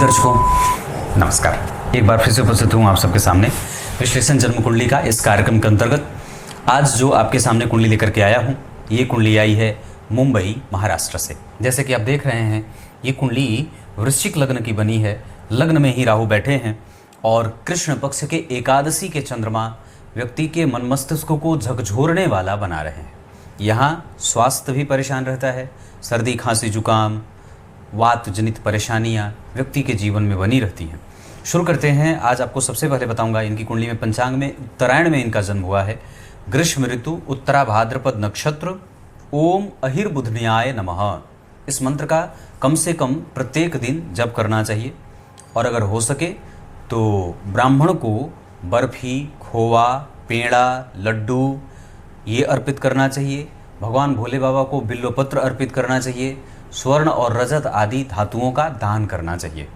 दर्शकों नमस्कार। एक बार फिर से उपस्थित हूँ आप सबके सामने विश्लेषण जन्म कुंडली का इस कार्यक्रम के अंतर्गत। आज जो आपके सामने कुंडली लेकर के आया हूँ, ये कुंडली आई है मुंबई महाराष्ट्र से। जैसे कि आप देख रहे हैं, ये कुंडली वृश्चिक लग्न की बनी है। लग्न में ही राहु बैठे हैं और कृष्ण पक्ष के एकादशी के चंद्रमा व्यक्ति के मन मस्तिष्क को झकझोरने वाला बना रहे हैं। यहाँ स्वास्थ्य भी परेशान रहता है। सर्दी, खांसी, जुकाम, वात जनित परेशानियाँ व्यक्ति के जीवन में बनी रहती हैं। शुरू करते हैं। आज आपको सबसे पहले बताऊंगा, इनकी कुंडली में पंचांग में उत्तरायण में इनका जन्म हुआ है। ग्रीष्म ऋतु, उत्तरा भाद्रपद नक्षत्र, ओम अहिर्बुधन्याय नमः। इस मंत्र का कम से कम प्रत्येक दिन जप करना चाहिए और अगर हो सके तो ब्राह्मण को बर्फी, खोवा, पेड़ा, लड्डू ये अर्पित करना चाहिए। भगवान भोले बाबा को बिल्वपत्र अर्पित करना चाहिए। स्वर्ण और रजत आदि धातुओं का दान करना चाहिए।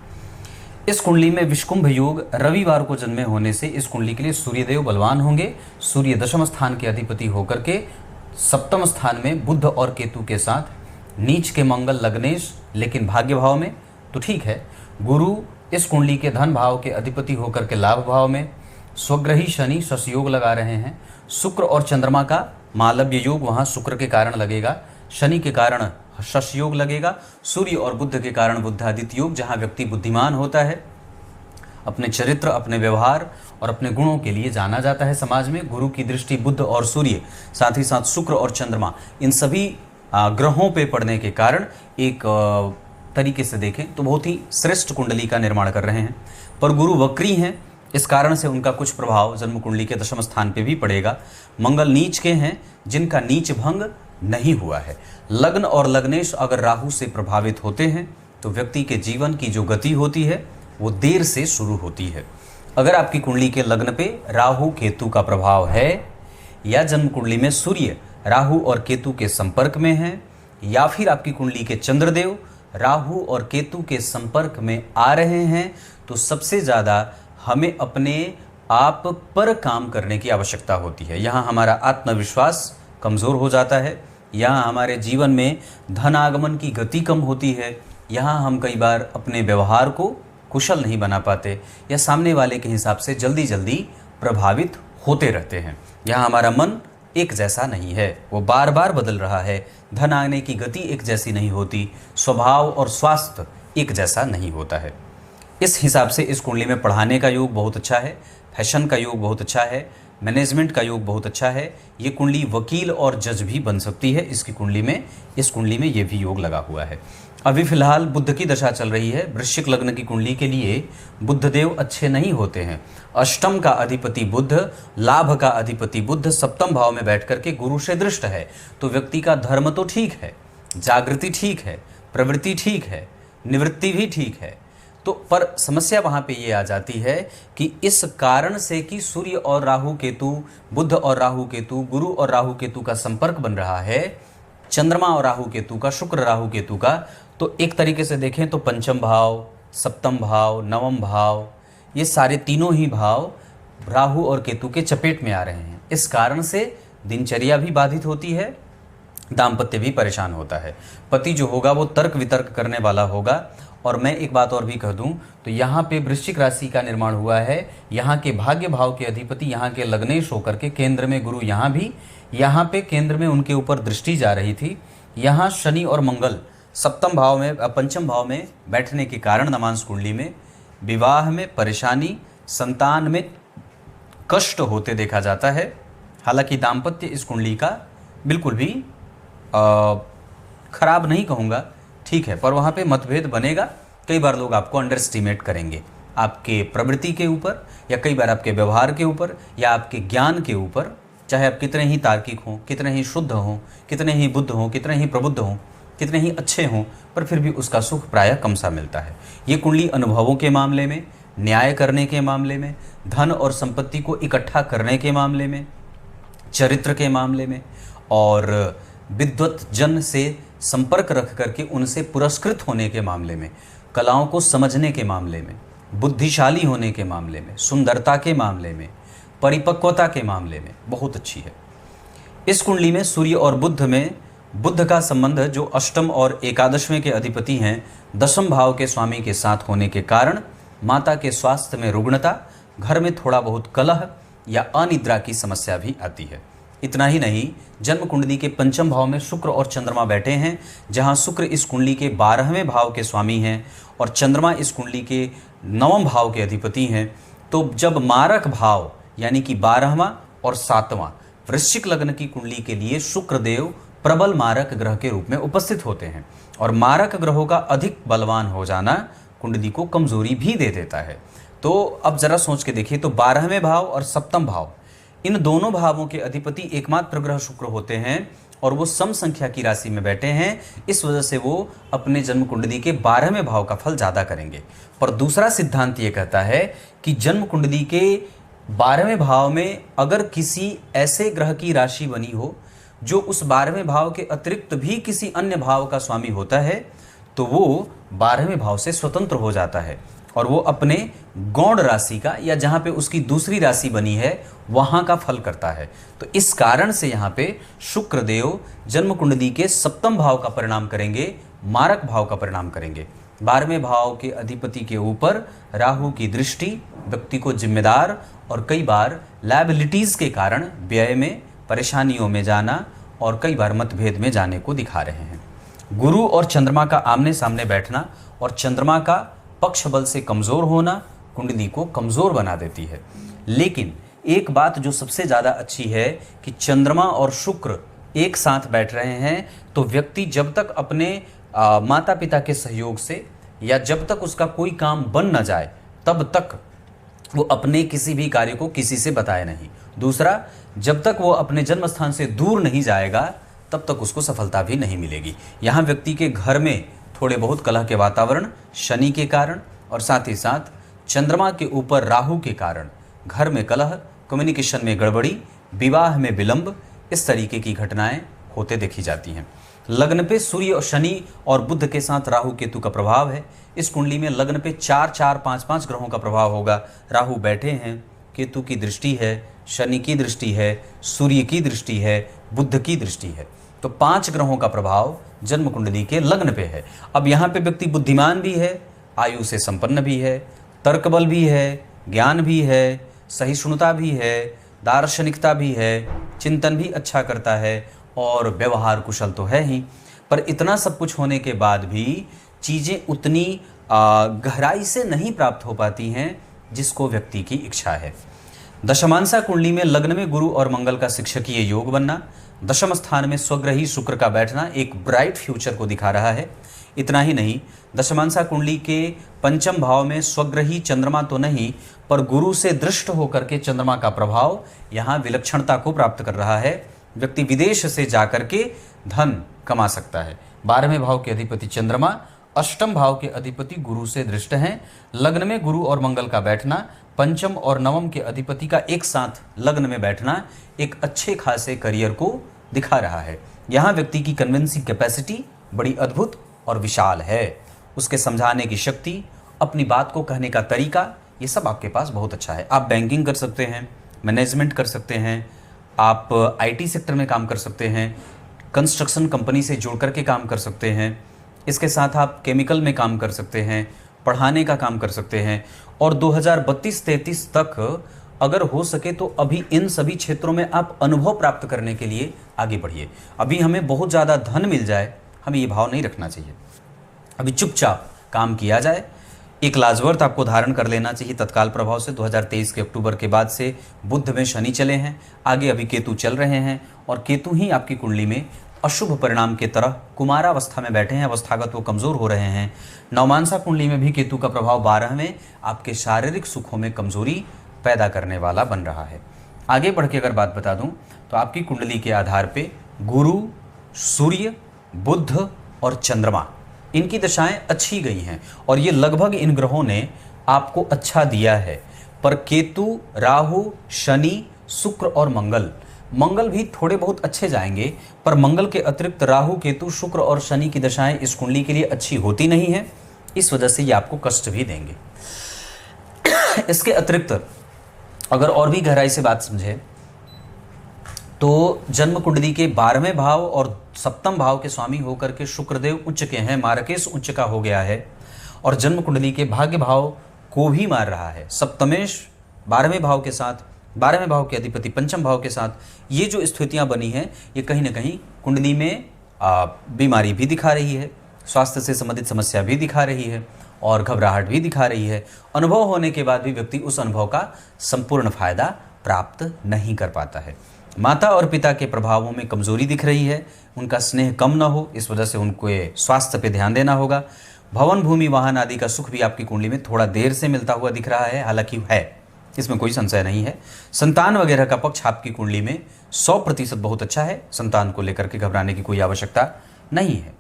इस कुंडली में विषकुंभ योग रविवार को जन्मे होने से इस कुंडली के लिए सूर्यदेव बलवान होंगे। सूर्य दशम स्थान के अधिपति होकर के सप्तम स्थान में बुध और केतु के साथ, नीच के मंगल लग्नेश लेकिन भाग्य भाव में, तो ठीक है। गुरु इस कुंडली के धन भाव के अधिपति होकर के लाभ भाव में, स्वग्रही शनि शश योग लगा रहे हैं। शुक्र और चंद्रमा का मालव्य योग वहाँ शुक्र के कारण लगेगा, शनि के कारण शश योग लगेगा, सूर्य और बुध के कारण बुद्धादित्य योग, जहाँ व्यक्ति बुद्धिमान होता है, अपने चरित्र, अपने व्यवहार और अपने गुणों के लिए जाना जाता है समाज में। गुरु की दृष्टि बुध और सूर्य, साथ ही साथ शुक्र और चंद्रमा, इन सभी ग्रहों पे पड़ने के कारण एक तरीके से देखें तो बहुत ही श्रेष्ठ कुंडली का निर्माण कर रहे हैं। पर गुरु वक्री हैं, इस कारण से उनका कुछ प्रभाव जन्म कुंडली के दशम स्थान पे भी पड़ेगा। मंगल नीच के हैं, जिनका नीच भंग नहीं हुआ है। लग्न और लग्नेश अगर राहु से प्रभावित होते हैं तो व्यक्ति के जीवन की जो गति होती है वो देर से शुरू होती है। अगर आपकी कुंडली के लग्न पे राहु केतु का प्रभाव है, या जन्म कुंडली में सूर्य राहु और केतु के संपर्क में है, या फिर आपकी कुंडली के चंद्रदेव राहु और केतु के संपर्क में आ रहे हैं, तो सबसे ज़्यादा हमें अपने आप पर काम करने की आवश्यकता होती है। यहाँ हमारा आत्मविश्वास कमज़ोर हो जाता है, यहाँ हमारे जीवन में धन आगमन की गति कम होती है, यहाँ हम कई बार अपने व्यवहार को कुशल नहीं बना पाते या सामने वाले के हिसाब से जल्दी जल्दी प्रभावित होते रहते हैं। यहाँ हमारा मन एक जैसा नहीं है, वो बार बार बदल रहा है। धन आने की गति एक जैसी नहीं होती, स्वभाव और स्वास्थ्य एक जैसा नहीं होता है। इस हिसाब से इस कुंडली में पढ़ाने का योग बहुत अच्छा है, फैशन का योग बहुत अच्छा है, मैनेजमेंट का योग बहुत अच्छा है। ये कुंडली वकील और जज भी बन सकती है। इसकी कुंडली में, इस कुंडली में ये भी योग लगा हुआ है। अभी फिलहाल बुध की दशा चल रही है। वृश्चिक लग्न की कुंडली के लिए बुधदेव अच्छे नहीं होते हैं। अष्टम का अधिपति बुध, लाभ का अधिपति बुध सप्तम भाव में बैठ करके गुरु से दृष्ट है। तो व्यक्ति का धर्म तो ठीक है, जागृति ठीक है, प्रवृत्ति ठीक है, निवृत्ति भी ठीक है, तो पर समस्या वहाँ पे ये आ जाती है कि इस कारण से कि सूर्य और राहु केतु, बुध और राहु केतु, गुरु और राहु केतु का संपर्क बन रहा है, चंद्रमा और राहु केतु का, शुक्र राहु केतु का, तो एक तरीके से देखें तो पंचम भाव, सप्तम भाव, नवम भाव, ये सारे तीनों ही भाव राहु और केतु के चपेट में आ रहे हैं। इस कारण से दिनचर्या भी बाधित होती है, दाम्पत्य भी परेशान होता है। पति जो होगा वो तर्क वितर्क करने वाला होगा। और मैं एक बात और भी कह दूं तो यहाँ पे वृश्चिक राशि का निर्माण हुआ है। यहाँ के भाग्य भाव के अधिपति यहाँ के लग्नेश होकर के केंद्र में गुरु, यहाँ भी, यहाँ पे केंद्र में उनके ऊपर दृष्टि जा रही थी। यहाँ शनि और मंगल सप्तम भाव में, पंचम भाव में बैठने के कारण नमांश कुंडली में विवाह में परेशानी, संतान में कष्ट होते देखा जाता है। हालांकि दाम्पत्य इस कुंडली का बिल्कुल भी खराब नहीं कहूँगा, ठीक है, पर वहाँ पे मतभेद बनेगा। कई बार लोग आपको अंडर एस्टिमेट करेंगे आपके प्रवृत्ति के ऊपर, या कई बार आपके व्यवहार के ऊपर, या आपके ज्ञान के ऊपर। चाहे आप कितने ही तार्किक हों, कितने ही शुद्ध हों, कितने ही बुद्ध हों, कितने ही प्रबुद्ध हों, कितने ही अच्छे हों, पर फिर भी उसका सुख प्रायः कम सा मिलता है। ये कुंडली अनुभवों के मामले में, न्याय करने के मामले में, धन और संपत्ति को इकट्ठा करने के मामले में, चरित्र के मामले में, और विद्वत जन से संपर्क रख करके उनसे पुरस्कृत होने के मामले में, कलाओं को समझने के मामले में, बुद्धिशाली होने के मामले में, सुंदरता के मामले में, परिपक्वता के मामले में बहुत अच्छी है। इस कुंडली में सूर्य और बुध में बुध का संबंध जो अष्टम और एकादशवें के अधिपति हैं दशम भाव के स्वामी के साथ होने के कारण माता के स्वास्थ्य में रुग्णता, घर में थोड़ा बहुत कलह या अनिद्रा की समस्या भी आती है। इतना ही नहीं, जन्म कुंडली के पंचम भाव में शुक्र और चंद्रमा बैठे हैं, जहां शुक्र इस कुंडली के 12वें भाव के स्वामी हैं और चंद्रमा इस कुंडली के 9वें भाव के अधिपति हैं। तो जब मारक भाव यानी कि 12वां और 7वां वृश्चिक लग्न की कुंडली के लिए शुक्र देव प्रबल मारक ग्रह के रूप में उपस्थित होते हैं और मारक ग्रहों का अधिक बलवान हो जाना कुंडली को कमजोरी भी दे देता है। तो अब जरा सोच के देखिए, तो 12वें भाव और सप्तम भाव, इन दोनों भावों के अधिपति एकमात्र ग्रह शुक्र होते हैं और वो सम संख्या की राशि में बैठे हैं। इस वजह से वो अपने जन्म कुंडली के 12वें भाव का फल ज़्यादा करेंगे। पर दूसरा सिद्धांत ये कहता है कि जन्म कुंडली के 12वें भाव में अगर किसी ऐसे ग्रह की राशि बनी हो जो उस 12वें भाव के अतिरिक्त भी किसी अन्य भाव का स्वामी होता है, तो वो 12वें भाव से स्वतंत्र हो जाता है और वो अपने गौण राशि का या जहाँ पे उसकी दूसरी राशि बनी है वहाँ का फल करता है। तो इस कारण से यहाँ पे शुक्र देव जन्म कुंडली के सप्तम भाव का परिणाम करेंगे, मारक भाव का परिणाम करेंगे। 12वें भाव के अधिपति के ऊपर राहु की दृष्टि व्यक्ति को जिम्मेदार और कई बार लायबिलिटीज़ के कारण व्यय में, परेशानियों में जाना और कई बार मतभेद में जाने को दिखा रहे हैं। गुरु और चंद्रमा का आमने सामने बैठना और चंद्रमा का पक्ष बल से कमज़ोर होना कुंडली को कमज़ोर बना देती है। लेकिन एक बात जो सबसे ज़्यादा अच्छी है कि चंद्रमा और शुक्र एक साथ बैठ रहे हैं, तो व्यक्ति जब तक अपने माता पिता के सहयोग से या जब तक उसका कोई काम बन न जाए तब तक वो अपने किसी भी कार्य को किसी से बताए नहीं। दूसरा, जब तक वो अपने जन्म स्थान से दूर नहीं जाएगा तब तक उसको सफलता भी नहीं मिलेगी। यहाँ व्यक्ति के घर में थोड़े बहुत कलह के वातावरण शनि के कारण और साथ ही साथ चंद्रमा के ऊपर राहु के कारण घर में कलह, कम्युनिकेशन में गड़बड़ी, विवाह में विलंब, इस तरीके की घटनाएं होते देखी जाती हैं। लग्न पे सूर्य और शनि और बुध के साथ राहु केतु का प्रभाव है। इस कुंडली में लग्न पे 4-4-5-5 ग्रहों का प्रभाव होगा। राहु बैठे हैं, केतु की दृष्टि है, शनि की दृष्टि है, सूर्य की दृष्टि है, बुध की दृष्टि है। तो 5 ग्रहों का प्रभाव जन्म कुंडली के लग्न पे है। अब यहाँ पे व्यक्ति बुद्धिमान भी है, आयु से संपन्न भी है, तर्क बल भी है, ज्ञान भी है, सहिष्णुता भी है, दार्शनिकता भी है, चिंतन भी अच्छा करता है और व्यवहार कुशल तो है ही। पर इतना सब कुछ होने के बाद भी चीज़ें उतनी गहराई से नहीं प्राप्त हो पाती हैं जिसको व्यक्ति की इच्छा है। दशमांसा कुंडली में लग्न में गुरु और मंगल का शिक्षकीय योग बनना, दशम स्थान में स्वग्रही शुक्र का बैठना एक ब्राइट फ्यूचर को दिखा रहा है। इतना ही नहीं, दशमांसा कुंडली के पंचम भाव में स्वग्रही चंद्रमा तो नहीं पर गुरु से दृष्ट होकर के चंद्रमा का प्रभाव यहाँ विलक्षणता को प्राप्त कर रहा है। व्यक्ति विदेश से जाकर के धन कमा सकता है। 12वें भाव के अधिपति चंद्रमा अष्टम भाव के अधिपति गुरु से दृष्ट हैं। लग्न में गुरु और मंगल का बैठना, पंचम और नवम के अधिपति का एक साथ लग्न में बैठना एक अच्छे खासे करियर को दिखा रहा है। यहाँ व्यक्ति की कन्विंसिंग कैपेसिटी बड़ी अद्भुत और विशाल है। उसके समझाने की शक्ति, अपनी बात को कहने का तरीका, ये सब आपके पास बहुत अच्छा है। आप बैंकिंग कर सकते हैं, मैनेजमेंट कर सकते हैं, आप आईटी सेक्टर में काम कर सकते हैं, कंस्ट्रक्शन कंपनी से जुड़ करके काम कर सकते हैं, इसके साथ आप केमिकल में काम कर सकते हैं, पढ़ाने का काम कर सकते हैं और 2032-33 तक अगर हो सके तो अभी इन सभी क्षेत्रों में आप अनुभव प्राप्त करने के लिए आगे बढ़िए। अभी हमें बहुत ज़्यादा धन मिल जाए, हमें ये भाव नहीं रखना चाहिए। अभी चुपचाप काम किया जाए। एक लाजवर्थ आपको धारण कर लेना चाहिए तत्काल प्रभाव से। 2023 के अक्टूबर के बाद से बुध में शनि चले हैं, आगे अभी केतु चल रहे हैं और केतु ही आपकी कुंडली में अशुभ परिणाम के तरह कुमारावस्था में बैठे हैं, अवस्थागत वो कमज़ोर हो रहे हैं। नवमांसा कुंडली में भी केतु का प्रभाव 12वें आपके शारीरिक सुखों में कमज़ोरी पैदा करने वाला बन रहा है। आगे बढ़ के अगर बात बता दूं तो आपकी कुंडली के आधार पे गुरु, सूर्य, बुध और चंद्रमा, इनकी दशाएं अच्छी गई हैं और ये लगभग इन ग्रहों ने आपको अच्छा दिया है। पर केतु, राहु, शनि, शुक्र और मंगल भी थोड़े बहुत अच्छे जाएंगे, पर मंगल के अतिरिक्त राहु, केतु, शुक्र और शनि की दशाएं इस कुंडली के लिए अच्छी होती नहीं है। इस वजह से ये आपको कष्ट भी देंगे। इसके अतिरिक्त अगर और भी गहराई से बात समझे तो जन्म कुंडली के 12वें भाव और सप्तम भाव के स्वामी होकर के शुक्रदेव उच्च के हैं, मार्केश उच्च का हो गया है और जन्म कुंडली के भाग्य भाव को भी मार रहा है। सप्तमेश 12वें भाव के साथ, 12वें भाव के अधिपति पंचम भाव के साथ ये जो स्थितियां बनी हैं ये कहीं ना कहीं कुंडली में बीमारी भी दिखा रही है, स्वास्थ्य से संबंधित समस्या भी दिखा रही है और घबराहट भी दिखा रही है। अनुभव होने के बाद भी व्यक्ति उस अनुभव का संपूर्ण फायदा प्राप्त नहीं कर पाता है। माता और पिता के प्रभावों में कमजोरी दिख रही है, उनका स्नेह कम न हो, इस वजह से उनको स्वास्थ्य पे ध्यान देना होगा। भवन भूमि वाहन आदि का सुख भी आपकी कुंडली में थोड़ा देर से मिलता हुआ दिख रहा है, हालांकि है, इसमें कोई संशय नहीं है। संतान वगैरह का पक्ष आपकी कुंडली में 100% बहुत अच्छा है, संतान को लेकर के घबराने की कोई आवश्यकता नहीं है।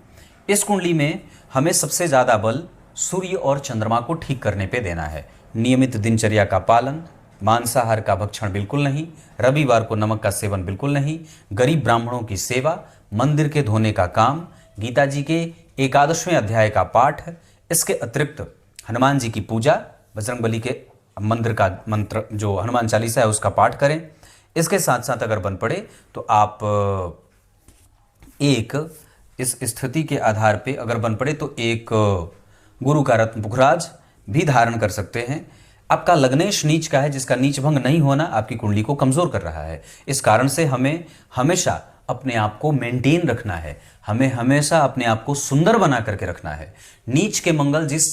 इस कुंडली में हमें सबसे ज़्यादा बल सूर्य और चंद्रमा को ठीक करने पे देना है। नियमित दिनचर्या का पालन, मांसाहार का भक्षण बिल्कुल नहीं, रविवार को नमक का सेवन बिल्कुल नहीं, गरीब ब्राह्मणों की सेवा, मंदिर के धोने का काम, गीता जी के 11वें अध्याय का पाठ, इसके अतिरिक्त हनुमान जी की पूजा, बजरंगबली के मंदिर का मंत्र जो हनुमान चालीसा है उसका पाठ करें। इसके साथ साथ अगर बन पड़े तो आप एक इस स्थिति के आधार पे अगर बन पड़े तो एक गुरु का रत्न पुखराज भी धारण कर सकते हैं। आपका लग्नेश नीच का है, जिसका नीच भंग नहीं होना आपकी कुंडली को कमजोर कर रहा है। इस कारण से हमें हमेशा अपने आप को मेंटेन रखना है, हमें हमेशा अपने आप को सुंदर बना करके रखना है। नीच के मंगल जिस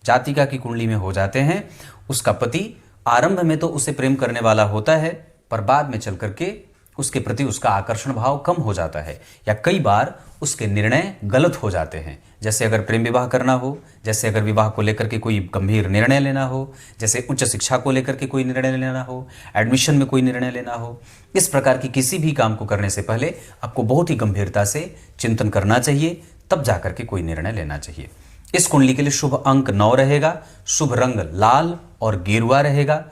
जातिका की कुंडली में हो जाते हैं उसका पति आरंभ में तो उसे प्रेम करने वाला होता है, पर बाद में चल करके उसके प्रति उसका आकर्षण भाव कम हो जाता है या कई बार उसके निर्णय गलत हो जाते हैं। जैसे अगर प्रेम विवाह करना हो, जैसे अगर विवाह को लेकर के कोई गंभीर निर्णय लेना हो, जैसे उच्च शिक्षा को लेकर के कोई निर्णय लेना हो, एडमिशन में कोई निर्णय लेना हो, इस प्रकार की किसी भी काम को करने से पहले आपको बहुत ही गंभीरता से चिंतन करना चाहिए, तब जाकर के कोई निर्णय लेना चाहिए। इस कुंडली के लिए शुभ अंक 9 रहेगा, शुभ रंग लाल और गेरुआ रहेगा।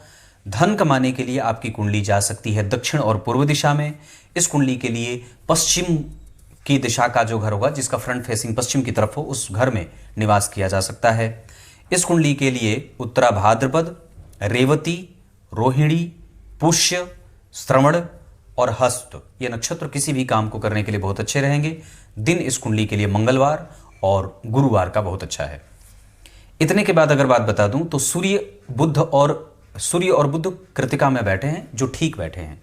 धन कमाने के लिए आपकी कुंडली जा सकती है दक्षिण और पूर्व दिशा में। इस कुंडली के लिए पश्चिम की दिशा का जो घर होगा, जिसका फ्रंट फेसिंग पश्चिम की तरफ हो, उस घर में निवास किया जा सकता है। इस कुंडली के लिए उत्तरा भाद्रपद, रेवती, रोहिणी, पुष्य, श्रवण और हस्त ये नक्षत्र किसी भी काम को करने के लिए बहुत अच्छे रहेंगे। दिन इस कुंडली के लिए मंगलवार और गुरुवार का बहुत अच्छा है। इतने के बाद अगर बात बता दूं तो सूर्य और बुध कृतिका में बैठे हैं, जो ठीक बैठे हैं।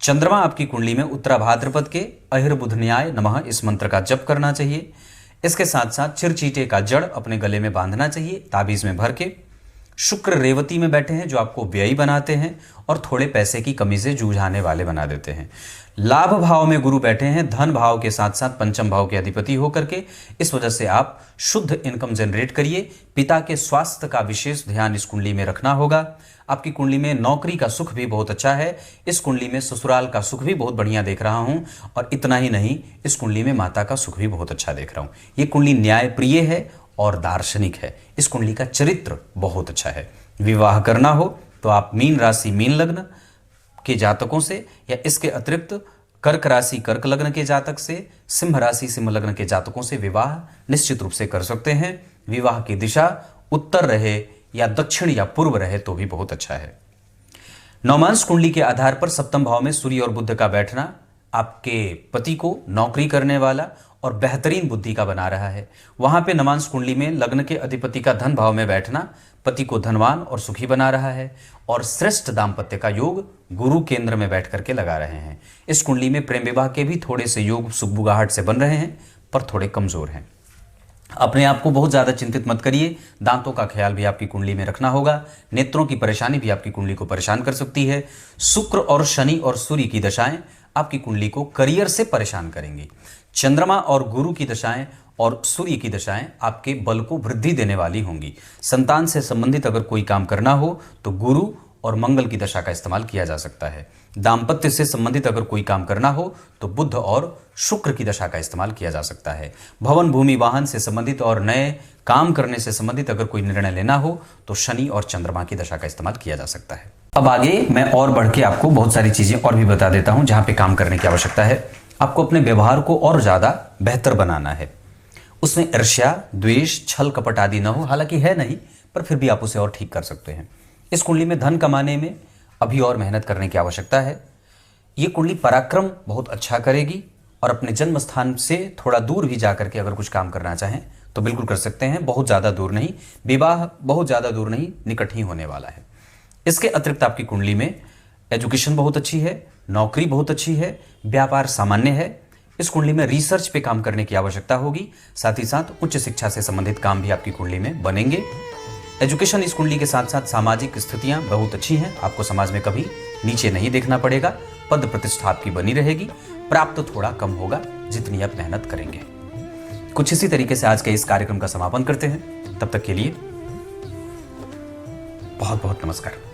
चंद्रमा आपकी कुंडली में उत्तरा भाद्रपद के अहिर्बुध न्याय नमः इस मंत्र का जप करना चाहिए। इसके साथ साथ चिरचीटे का जड़ अपने गले में बांधना चाहिए ताबीज में भर के। शुक्र रेवती में बैठे हैं, जो आपको व्ययी बनाते हैं और थोड़े पैसे की कमी से जूझाने वाले बना देते हैं। लाभ भाव में गुरु बैठे हैं, धन भाव के साथ साथ पंचम भाव के अधिपति होकर के, इस वजह से आप शुद्ध इनकम जनरेट करिए। पिता के स्वास्थ्य का विशेष ध्यान इस कुंडली में रखना होगा। आपकी कुंडली में नौकरी का सुख भी बहुत अच्छा है। इस कुंडली में ससुराल का सुख भी बहुत बढ़िया देख रहा हूं और इतना ही नहीं, इस कुंडली में माता का सुख भी बहुत अच्छा देख रहा हूं। ये कुंडली न्यायप्रिय है और दार्शनिक है। इस कुंडली का चरित्र बहुत अच्छा है। विवाह करना हो तो आप मीन राशि मीन लग्न के जातकों से या इसके अतिरिक्त कर्क राशि कर्क लग्न के जातक से, सिंह राशि सिंह लग्न के जातकों से विवाह निश्चित रूप से कर सकते हैं। विवाह की दिशा उत्तर रहे या दक्षिण या पूर्व रहे तो भी बहुत अच्छा है। नवमांश कुंडली के आधार पर सप्तम भाव में सूर्य और बुध का बैठना आपके पति को नौकरी करने वाला और बेहतरीन बुद्धि का बना रहा है। वहां पे नवमांश कुंडली में लग्न के अधिपति का धन भाव में बैठना पति को धनवान और सुखी बना रहा है और श्रेष्ठ दाम्पत्य का योग गुरु केंद्र में बैठ करके लगा रहे हैं। इस कुंडली में प्रेम विवाह के भी थोड़े से योग सुगबुगाहट से बन रहे हैं, पर थोड़े कमजोर हैं। अपने आप को बहुत ज़्यादा चिंतित मत करिए। दांतों का ख्याल भी आपकी कुंडली में रखना होगा। नेत्रों की परेशानी भी आपकी कुंडली को परेशान कर सकती है। शुक्र और शनि और सूर्य की दशाएं आपकी कुंडली को करियर से परेशान करेंगी। चंद्रमा और गुरु की दशाएं और सूर्य की दशाएं आपके बल को वृद्धि देने वाली होंगी। संतान से संबंधित अगर कोई काम करना हो तो गुरु और मंगल की दशा का इस्तेमाल किया जा सकता है। दाम्पत्य से संबंधित अगर कोई काम करना हो तो बुध और शुक्र की दशा का इस्तेमाल किया जा सकता है। भवन भूमि वाहन से संबंधित और नए काम करने से संबंधित अगर कोई निर्णय लेना हो तो शनि और चंद्रमा की दशा का इस्तेमाल किया जा सकता है। अब आगे मैं और बढ़ के आपको बहुत सारी चीजें और भी बता देता हूं जहां पे काम करने की आवश्यकता है। आपको अपने व्यवहार को और ज्यादा बेहतर बनाना है। उसमें ईर्ष्या, द्वेष, छल कपट आदि न हो, हालांकि है नहीं, पर फिर भी आप उसे और ठीक कर सकते हैं। इस कुंडली में धन कमाने में अभी और मेहनत करने की आवश्यकता है। ये कुंडली पराक्रम बहुत अच्छा करेगी और अपने जन्म स्थान से थोड़ा दूर भी जाकर के अगर कुछ काम करना चाहें तो बिल्कुल कर सकते हैं। बहुत ज़्यादा दूर नहीं, विवाह बहुत ज़्यादा दूर नहीं, निकट ही होने वाला है। इसके अतिरिक्त आपकी कुंडली में एजुकेशन बहुत अच्छी है, नौकरी बहुत अच्छी है, व्यापार सामान्य है। इस कुंडली में रिसर्च पे काम करने की आवश्यकता होगी, साथ ही साथ उच्च शिक्षा से संबंधित काम भी आपकी कुंडली में बनेंगे। एजुकेशन इस कुंडली के साथ साथ सामाजिक स्थितियां बहुत अच्छी हैं, आपको समाज में कभी नीचे नहीं देखना पड़ेगा, पद प्रतिष्ठा आपकी बनी रहेगी, प्राप्त थोड़ा कम होगा जितनी आप मेहनत करेंगे। कुछ इसी तरीके से आज के इस कार्यक्रम का समापन करते हैं। तब तक के लिए बहुत बहुत नमस्कार।